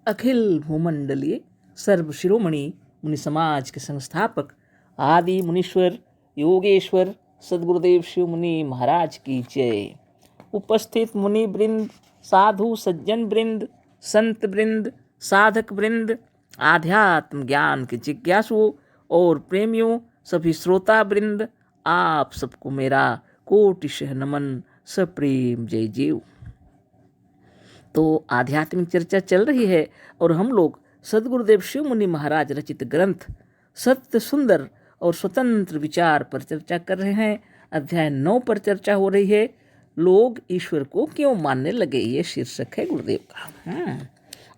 अखिल भूमंडलीय सर्व शिरोमणि मुनि समाज के संस्थापक आदि मुनीश्वर योगेश्वर सदगुरुदेव शिव मुनि महाराज की जय। उपस्थित मुनि वृंद, साधु सज्जन वृंद, संत वृंद, साधक वृंद, आध्यात्म ज्ञान के जिज्ञासुओं और प्रेमियों, सभी श्रोता वृंद, आप सबको मेरा कोटिशः नमन, सप्रेम जय जीव। तो आध्यात्मिक चर्चा चल रही है और हम लोग सदगुरुदेव शिव मुनि महाराज रचित ग्रंथ सत्य सुंदर और स्वतंत्र विचार पर चर्चा कर रहे हैं। अध्याय 9 पर चर्चा हो रही है। लोग ईश्वर को क्यों मानने लगे, ये शीर्षक है गुरुदेव का।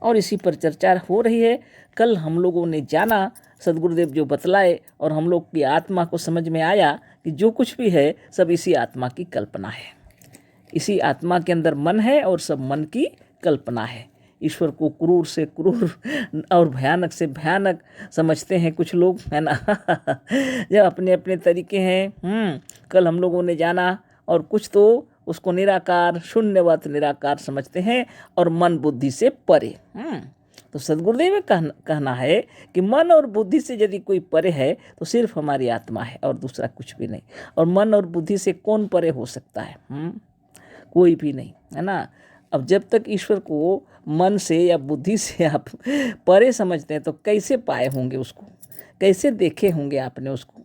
और इसी पर चर्चा हो रही है। कल हम लोगों ने जाना सदगुरुदेव जो बतलाए और हम लोग की आत्मा को समझ में आया कि जो कुछ भी है सब इसी आत्मा की कल्पना है। इसी आत्मा के अंदर मन है और सब मन की कल्पना है। ईश्वर को क्रूर से क्रूर और भयानक से भयानक समझते हैं कुछ लोग, है ना। जब अपने अपने तरीके हैं। कल हम लोगों ने जाना और कुछ तो उसको निराकार शून्यवत निराकार समझते हैं और मन बुद्धि से परे। तो सदगुरुदेव का कहना है कि मन और बुद्धि से यदि कोई परे है तो सिर्फ हमारी आत्मा है और दूसरा कुछ भी नहीं। और मन और बुद्धि से कौन परे हो सकता है? कोई भी नहीं, है ना। अब जब तक ईश्वर को मन से या बुद्धि से आप परे समझते हैं तो कैसे पाए होंगे उसको, कैसे देखे होंगे आपने उसको?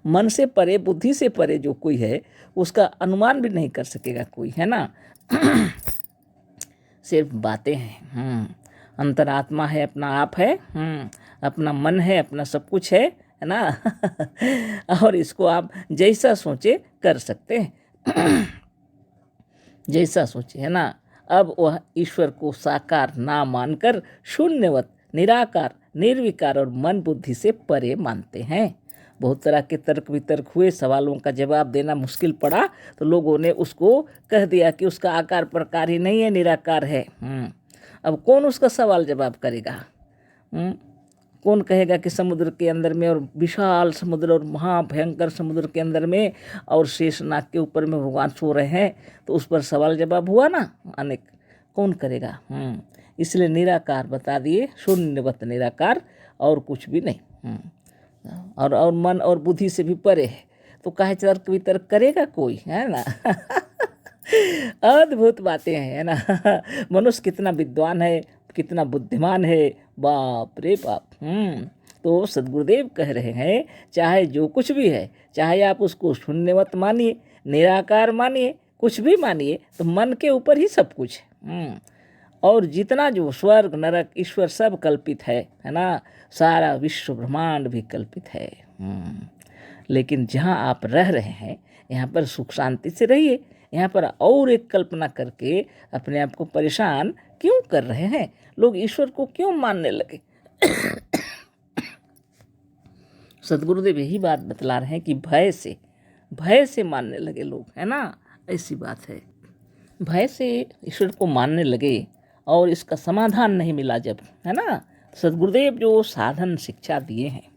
मन से परे बुद्धि से परे जो कोई है उसका अनुमान भी नहीं कर सकेगा कोई, है ना। सिर्फ बातें हैं। अंतरात्मा है, अपना आप है, अपना मन है, अपना सब कुछ है ना। और इसको आप जैसा सोचे कर सकते हैं। जैसा सोचे, है ना। अब वह ईश्वर को साकार ना मानकर शून्यवत निराकार निर्विकार और मन बुद्धि से परे मानते हैं। बहुत तरह के तर्क वितर्क हुए, सवालों का जवाब देना मुश्किल पड़ा तो लोगों ने उसको कह दिया कि उसका आकार प्रकार ही नहीं है, निराकार है। अब कौन उसका सवाल जवाब करेगा? कौन कहेगा कि समुद्र के अंदर में और विशाल समुद्र और महाभयंकर समुद्र के अंदर में और शेषनाग के ऊपर में भगवान सो रहे हैं, तो उस पर सवाल जवाब हुआ ना अनेक। कौन करेगा? इसलिए निराकार बता दिए, शून्यवत निराकार और कुछ भी नहीं। और मन और बुद्धि से भी परे है तो काहे तर्क वितर्क करेगा कोई, है ना। अद्भुत बातें हैं, है ना। मनुष्य कितना विद्वान है, कितना बुद्धिमान है, बाप रे बाप। तो सदगुरुदेव कह रहे हैं चाहे जो कुछ भी है, चाहे आप उसको शून्यवत मानिए, निराकार मानिए, कुछ भी मानिए, तो मन के ऊपर ही सब कुछ है। और जितना जो स्वर्ग नरक ईश्वर सब कल्पित है ना। सारा विश्व ब्रह्मांड भी कल्पित है। लेकिन जहाँ आप रह रहे हैं यहाँ पर सुख शांति से रहिए। यहाँ पर और एक कल्पना करके अपने आप को परेशान क्यों कर रहे हैं? लोग ईश्वर को क्यों मानने लगे? सदगुरुदेव यही बात बतला रहे हैं कि भय से मानने लगे लोग, है ना। ऐसी बात है, भय से ईश्वर को मानने लगे और इसका समाधान नहीं मिला जब, है ना। सदगुरुदेव जो साधन शिक्षा दिए हैं,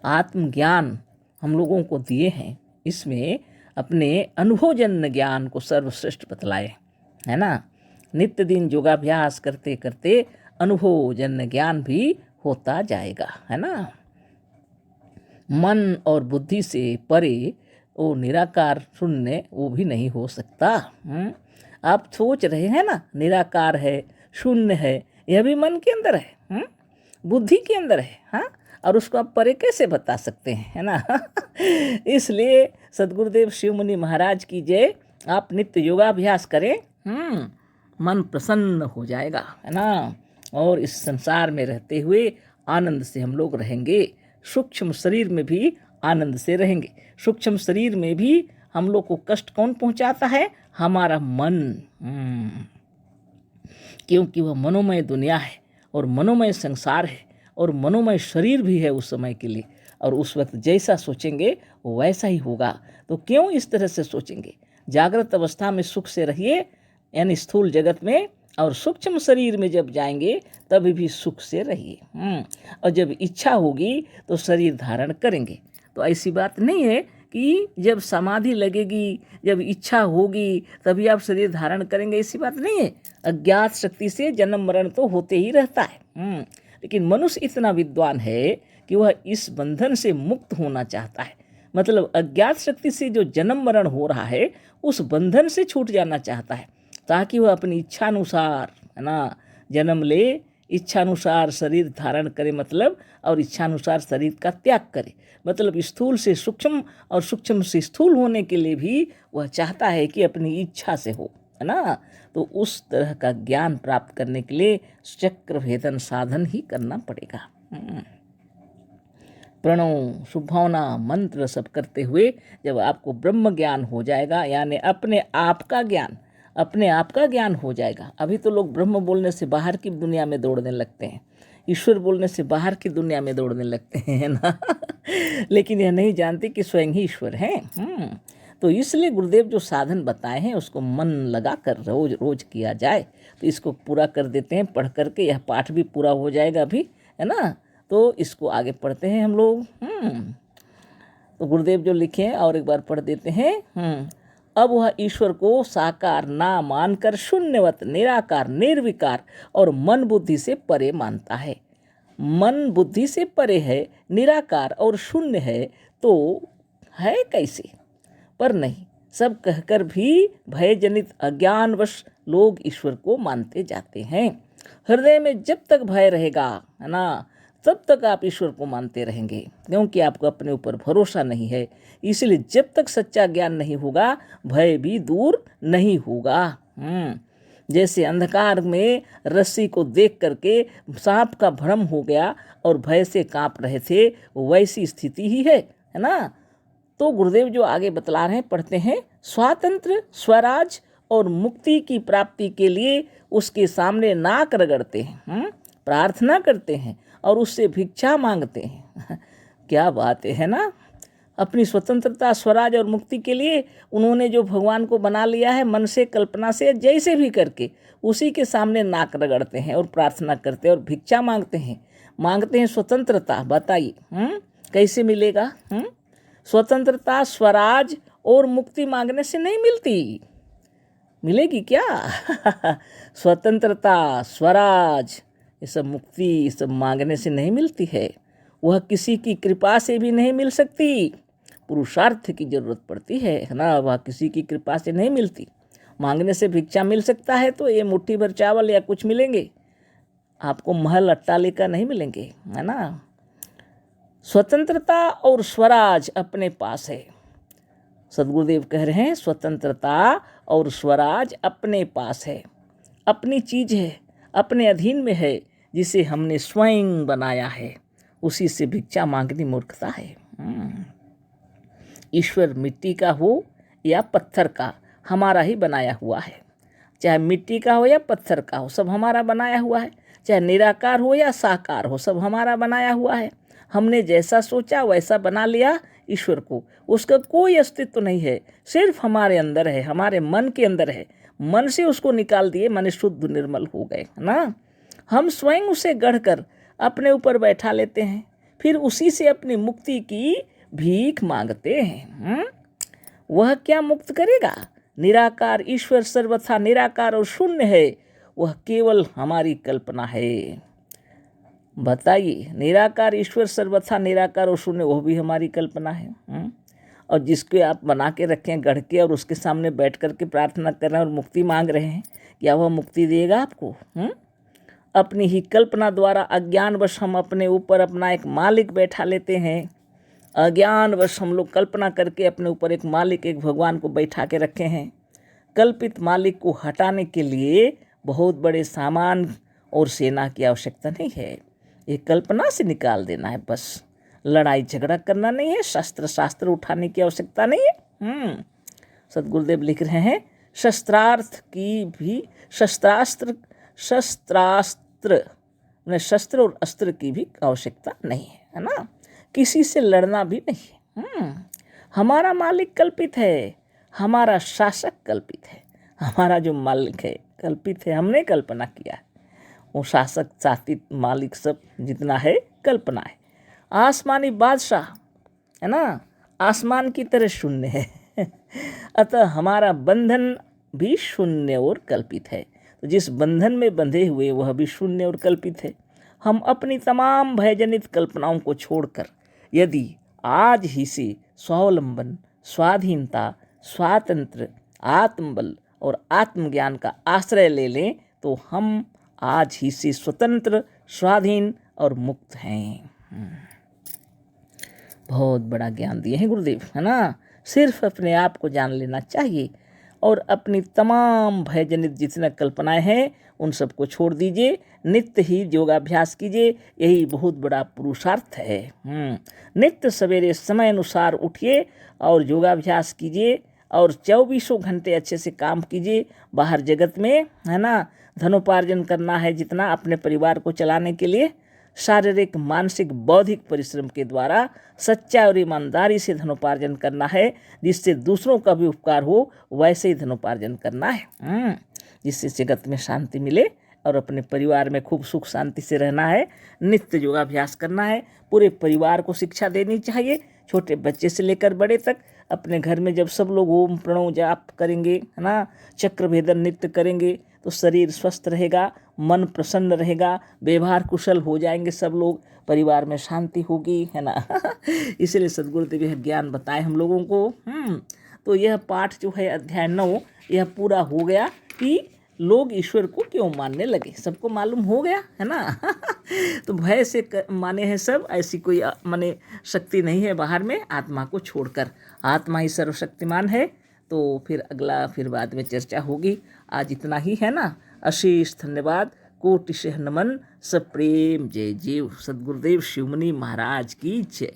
आत्मज्ञान हम लोगों को दिए हैं, इसमें अपने अनुभवजन्य ज्ञान को सर्वश्रेष्ठ बतलाए, है ना। नित्य दिन योगाभ्यास करते करते अनुभवजन्य ज्ञान भी होता जाएगा, है ना। मन और बुद्धि से परे वो निराकार शून्य वो भी नहीं हो सकता। आप सोच रहे हैं ना निराकार है, शून्य है, यह भी मन के अंदर है, बुद्धि के अंदर है, हाँ। और उसको आप परे कैसे बता सकते हैं, है ना। इसलिए सदगुरुदेव शिव मुनि महाराज की जय। आप नित्य योगाभ्यास करें, मन प्रसन्न हो जाएगा, है ना। और इस संसार में रहते हुए आनंद से हम लोग रहेंगे। सूक्ष्म शरीर में भी आनंद से रहेंगे। सूक्ष्म शरीर में भी हम लोग को कष्ट कौन पहुंचाता है? हमारा मन। क्योंकि वह मनोमय दुनिया है और मनोमय संसार है और मनोमय शरीर भी है उस समय के लिए। और उस वक्त जैसा सोचेंगे वैसा ही होगा। तो क्यों इस तरह से सोचेंगे? जागृत अवस्था में सुख से रहिए, यानी स्थूल जगत में, और सूक्ष्म शरीर में जब जाएंगे तभी भी सुख से रहिए। और जब इच्छा होगी तो शरीर धारण करेंगे। तो ऐसी बात नहीं है कि जब समाधि लगेगी, जब इच्छा होगी तभी आप शरीर धारण करेंगे, ऐसी बात नहीं है। अज्ञात शक्ति से जन्म मरण तो होते ही रहता है। लेकिन मनुष्य इतना विद्वान है कि वह इस बंधन से मुक्त होना चाहता है। मतलब अज्ञात शक्ति से जो जन्म मरण हो रहा है उस बंधन से छूट जाना चाहता है, ताकि वह अपनी इच्छानुसार, है ना, जन्म ले, इच्छानुसार शरीर धारण करे, मतलब, और इच्छानुसार शरीर का त्याग करे। मतलब स्थूल से सूक्ष्म और सूक्ष्म से स्थूल होने के लिए भी वह चाहता है कि अपनी इच्छा से हो, है ना। तो उस तरह का ज्ञान प्राप्त करने के लिए चक्र भेदन साधन ही करना पड़ेगा। प्रणव शुभभावना मंत्र सब करते हुए जब आपको ब्रह्म ज्ञान हो जाएगा, यानी अपने आप का ज्ञान हो जाएगा। अभी तो लोग ब्रह्म बोलने से बाहर की दुनिया में दौड़ने लगते हैं, ईश्वर बोलने से बाहर की दुनिया में दौड़ने लगते हैं ना। लेकिन यह नहीं जानते कि स्वयं ही ईश्वर हैं। तो इसलिए गुरुदेव जो साधन बताए हैं उसको मन लगा कर रोज किया जाए। तो इसको पूरा कर देते हैं पढ़ करके, यह पाठ भी पूरा हो जाएगा अभी, है ना। तो इसको आगे पढ़ते हैं हम लोग। तो गुरुदेव जो लिखे हैं और एक बार पढ़ देते हैं। अब वह ईश्वर को साकार ना मानकर शून्यवत, निराकार, निर्विकार और मन बुद्धि से परे मानता है। मन बुद्धि से परे है, निराकार और शून्य है, तो है कैसे? पर नहीं, सब कहकर भी भयजनित अज्ञानवश लोग ईश्वर को मानते जाते हैं। हृदय में जब तक भय रहेगा, है ना, तब तक आप ईश्वर को मानते रहेंगे, क्योंकि आपको अपने ऊपर भरोसा नहीं है। इसलिए जब तक सच्चा ज्ञान नहीं होगा भय भी दूर नहीं होगा। जैसे अंधकार में रस्सी को देख करके सांप का भ्रम हो गया और भय से कांप रहे थे, वैसी स्थिति ही है ना। तो गुरुदेव जो आगे बतला रहे हैं, पढ़ते हैं। स्वातंत्र, स्वराज और मुक्ति की प्राप्ति के लिए उसके सामने नाक रगड़ते हैं, प्रार्थना करते हैं और उससे भिक्षा मांगते हैं। क्या बात है ना। अपनी स्वतंत्रता, स्वराज और मुक्ति के लिए उन्होंने जो भगवान को बना लिया है, मन से, कल्पना से, जैसे भी करके उसी के सामने नाक रगड़ते हैं और प्रार्थना करते हैं और भिक्षा मांगते हैं स्वतंत्रता। बताइए कैसे मिलेगा? स्वतंत्रता, स्वराज और मुक्ति मांगने से नहीं मिलती, मिलेगी क्या? स्वतंत्रता, स्वराज, ये सब मुक्ति, ये सब मांगने से नहीं मिलती है। वह किसी की कृपा से भी नहीं मिल सकती, पुरुषार्थ की जरूरत पड़ती है ना। वह किसी की कृपा से नहीं मिलती। मांगने से भिक्षा मिल सकता है तो ये मुट्ठी भर चावल या कुछ मिलेंगे, आपको महल अट्टालिका नहीं मिलेंगे, है ना। स्वतंत्रता और स्वराज अपने पास है। सद्गुरुदेव कह रहे हैं स्वतंत्रता और स्वराज अपने पास है, अपनी चीज है, अपने अधीन में है, जिसे हमने स्वयं बनाया है। उसी से भिक्षा मांगनी मूर्खता है। ईश्वर मिट्टी का हो या पत्थर का, हमारा ही बनाया हुआ है। चाहे मिट्टी का हो या पत्थर का हो, सब हमारा बनाया हुआ है। चाहे निराकार हो या साकार हो, सब हमारा बनाया हुआ है। हमने जैसा सोचा वैसा बना लिया ईश्वर को, उसका कोई अस्तित्व नहीं है, सिर्फ हमारे अंदर है, हमारे मन के अंदर है। मन से उसको निकाल दिए, मन शुद्ध निर्मल हो गए ना। हम स्वयं उसे गढ़कर अपने ऊपर बैठा लेते हैं, फिर उसी से अपनी मुक्ति की भीख मांगते हैं। वह क्या मुक्त करेगा? निराकार ईश्वर सर्वथा निराकार और शून्य है, वह केवल हमारी कल्पना है। बताइए, निराकार ईश्वर सर्वथा निराकार और शून्य, वह भी हमारी कल्पना है। और जिसको आप बना के रखें गढ़ के, और उसके सामने बैठ कर के प्रार्थना कर रहे हैं और मुक्ति मांग रहे हैं, क्या वह मुक्ति देगा आपको? अपनी ही कल्पना द्वारा अज्ञानवश हम अपने ऊपर अपना एक मालिक बैठा लेते हैं। अज्ञानवश हम लोग कल्पना करके अपने ऊपर एक मालिक, एक भगवान को बैठा के रखे हैं। कल्पित मालिक को हटाने के लिए बहुत बड़े सामान और सेना की आवश्यकता नहीं है, ये कल्पना से निकाल देना है बस। लड़ाई झगड़ा करना नहीं है, शास्त्र उठाने की आवश्यकता नहीं है। सद्गुरुदेव लिख रहे हैं, शस्त्र और अस्त्र की भी आवश्यकता नहीं है ना। किसी से लड़ना भी नहीं है। हमारा मालिक कल्पित है, हमारा शासक कल्पित है, हमारा जो मालिक है कल्पित है, हमने कल्पना किया है। वो शासक, शासित, मालिक सब जितना है कल्पना है। आसमानी बादशाह, है ना, आसमान की तरह शून्य है। अतः हमारा बंधन भी शून्य और कल्पित है। तो जिस बंधन में बंधे हुए वह भी शून्य और कल्पित है। हम अपनी तमाम भयजनित कल्पनाओं को छोड़कर यदि आज ही से स्वावलंबन, स्वाधीनता, स्वातंत्र, आत्मबल और आत्मज्ञान का आश्रय ले लें तो हम आज ही से स्वतंत्र, स्वाधीन और मुक्त हैं। बहुत बड़ा ज्ञान दिए हैं गुरुदेव, है ना। सिर्फ अपने आप को जान लेना चाहिए और अपनी तमाम भयजनित जितने कल्पनाएं हैं उन सबको छोड़ दीजिए। नित्य ही योगाभ्यास कीजिए, यही बहुत बड़ा पुरुषार्थ है। नित्य सवेरे समय अनुसार उठिए और योगाभ्यास कीजिए और 24 घंटे अच्छे से काम कीजिए। बाहर जगत में, है ना, धनोपार्जन करना है जितना अपने परिवार को चलाने के लिए शारीरिक, मानसिक, बौद्धिक परिश्रम के द्वारा सच्चा और ईमानदारी से धनोपार्जन करना है, जिससे दूसरों का भी उपकार हो। वैसे ही धनोपार्जन करना है, जिससे जगत में शांति मिले और अपने परिवार में खूब सुख शांति से रहना है। नित्य योगाभ्यास करना है, पूरे परिवार को शिक्षा देनी चाहिए, छोटे बच्चे से लेकर बड़े तक। अपने घर में जब सब लोग ओम प्रणव जाप करेंगे, है ना, चक्र भेदन नृत्य करेंगे तो शरीर स्वस्थ रहेगा, मन प्रसन्न रहेगा, व्यवहार कुशल हो जाएंगे सब लोग, परिवार में शांति होगी, है ना। इसलिए सद्गुरुदेव यह ज्ञान बताए हम लोगों को। तो यह पाठ जो है अध्याय 9 यह पूरा हो गया कि लोग ईश्वर को क्यों मानने लगे। सबको मालूम हो गया, है ना। तो भय से माने हैं सब, ऐसी कोई माने शक्ति नहीं है बाहर में आत्मा को छोड़कर। आत्मा ही सर्वशक्तिमान है। तो फिर अगला फिर बाद में चर्चा होगी। आज इतना ही, है ना। अशेष धन्यवाद, कोटि नमन, सप्रेम जय जीव। सद्गुरुदेव शिवमुनि महाराज की जय।